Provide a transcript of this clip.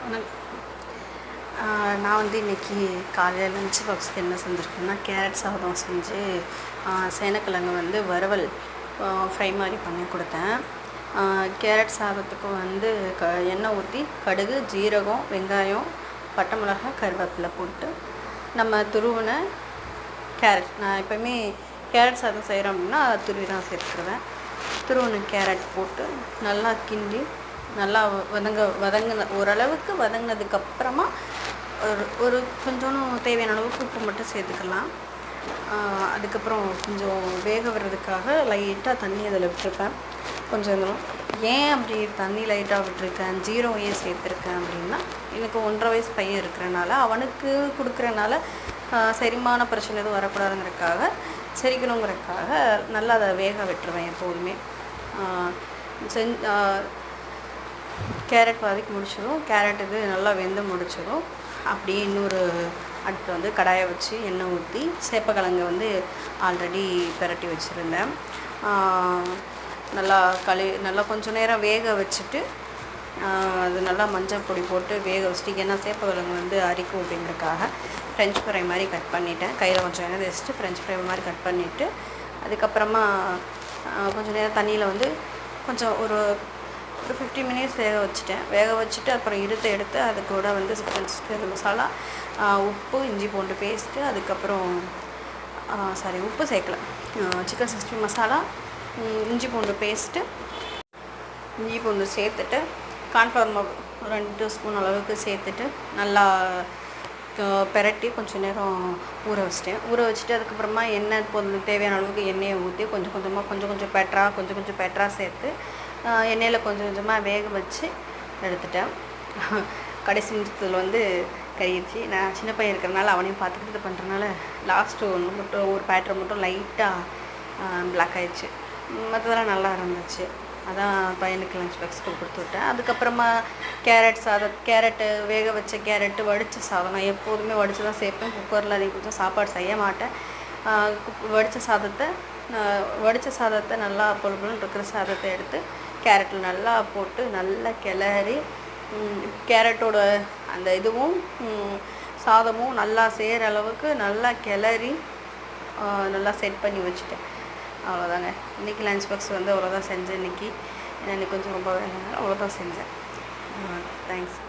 உனக்கு நான் வந்து இன்றைக்கி காலையில் லஞ்ச் பாக்ஸுக்கு என்ன செஞ்சுருக்கேன்னா கேரட் சாதம் செஞ்சு சேனக்கிழங்கு வந்து வறுவல் ஃப்ரை மாதிரி பண்ணி கொடுத்தேன். கேரட் சாதத்துக்கு வந்து எண்ணெய் ஊற்றி கடுகு, ஜீரகம், வெங்காயம், பட்டை மிளகாய், கருவேப்பிலை போட்டு நம்ம துருவின கேரட், நான் எப்போயுமே கேரட் சாதம் செய்கிறோம் அப்படின்னா துருவி தான் சேர்த்துக்குருவேன். துருவின கேரட் போட்டு நல்லா கிண்டி நல்லா வதங்கின ஓரளவுக்கு வதங்கினதுக்கப்புறமா ஒரு கொஞ்சோன்னு தேவையான அளவுக்கு உப்பு மட்டும் சேர்த்துக்கலாம். அதுக்கப்புறம் கொஞ்சம் வேக விடுறதுக்காக லைட்டாக தண்ணி அதில் விட்டுருப்பேன். கொஞ்சம் ஏன் அப்படி தண்ணி லைட்டாக விட்டுருக்கேன், ஜீரகம் ஏன் சேர்த்துருக்கேன் அப்படின்னா, எனக்கு 1.5 வயசு பையன் இருக்கிறனால அவனுக்கு கொடுக்குறனால செரிமான பிரச்சனை எதுவும் வரக்கூடாதுங்கிறதுக்காக செரிக்கணுங்கிறதுக்காக நல்லா அதை வேக விட்டுருவேன் எப்போதுமே. கேரட் வதக்கி முடிச்சதும், கேரட் இது நல்லா வெந்து முடிச்சதும் அப்படியே இன்னொரு அடுப்பில் வந்து கடாயை வச்சு எண்ணெய் ஊற்றி சேப்பக்கிழங்கு வந்து ஆல்ரெடி பிரட்டி வச்சுருந்தேன். நல்லா கொஞ்சம் நேரம் வேக வச்சுட்டு அது நல்லா மஞ்சள் பொடி போட்டு வேக வச்சுட்டு, ஏன்னா சேப்பக்கிழங்கு வந்து அரிக்கும் அப்படிங்கிறதுக்காக ஃப்ரெஞ்ச் ஃப்ரை மாதிரி கட் பண்ணிவிட்டேன். கையில் கொஞ்சம் எண்ணெய் தேய்ச்சிட்டு ஃப்ரெஞ்ச் ஃப்ரை மாதிரி கட் பண்ணிவிட்டு, அதுக்கப்புறமா கொஞ்சம் நேரம் தண்ணியில் வந்து கொஞ்சம் ஒரு 50 மினிட்ஸ் வேக வச்சுட்டு அப்புறம் எடுத்து அது கூட வந்து சிக்கன் 60 மசாலா, உப்பு, இஞ்சி பூண்டு பேஸ்ட்டு, அதுக்கப்புறம் உப்பு சேர்க்கல, சிக்கன் 60 மசாலா, இஞ்சி பூண்டு பேஸ்ட்டு, இஞ்சி பூண்டு சேர்த்துட்டு கார்ன்ஃப்ளவர் மாவு 2 ஸ்பூன் அளவுக்கு சேர்த்துட்டு நல்லா பிரட்டி கொஞ்சம் நேரம் ஊற வச்சுட்டு அதுக்கப்புறமா எண்ணெய் தேவையான அளவுக்கு எண்ணெயை ஊற்றி கொஞ்சம் பெட்டராக சேர்த்து எண்ணெயில் கொஞ்சம் கொஞ்சமாக வேக வச்சு எடுத்துட்டேன். கடைசி நிமிஷத்தில் வந்து கறிடுச்சு. நான் சின்ன பையன் இருக்கிறனால அவனையும் பார்த்துக்கிட்டு இது பண்ணுறதுனால லாஸ்ட்டு ஒரு பேட்டர் மட்டும் லைட்டாக பிளாக் ஆகிடுச்சு. மற்றதெல்லாம் நல்லா இருந்துச்சு. அதான் பையனுக்கு லஞ்ச் பாக்ஸ்க்கு கொடுத்து விட்டேன். அதுக்கப்புறமா கேரட்டு வேக வச்ச கேரட்டு, வடித்த சாதம். நான் எப்போதுமே வடித்து தான் சேர்ப்பேன். குக்கரில் அதிகம் சாப்பாடு செய்ய மாட்டேன். வடித்த சாதத்தை நல்லா பொழுன்னு இருக்கிற சாதத்தை எடுத்து கேரட்டில் நல்லா போட்டு நல்லா கிளறி, கேரட்டோட அந்த இதுவும் சாதமும் நல்லா செய்கிற அளவுக்கு நல்லா கிளறி நல்லா செட் பண்ணி வச்சுட்டேன். அவ்வளோதாங்க. இன்றைக்கி லஞ்ச் பாக்ஸ் வந்து அவ்வளோதான் செஞ்சேன். இன்றைக்கி கொஞ்சம் ரொம்ப வேலை, அவ்வளோதான் செஞ்சேன். தேங்க்ஸ்.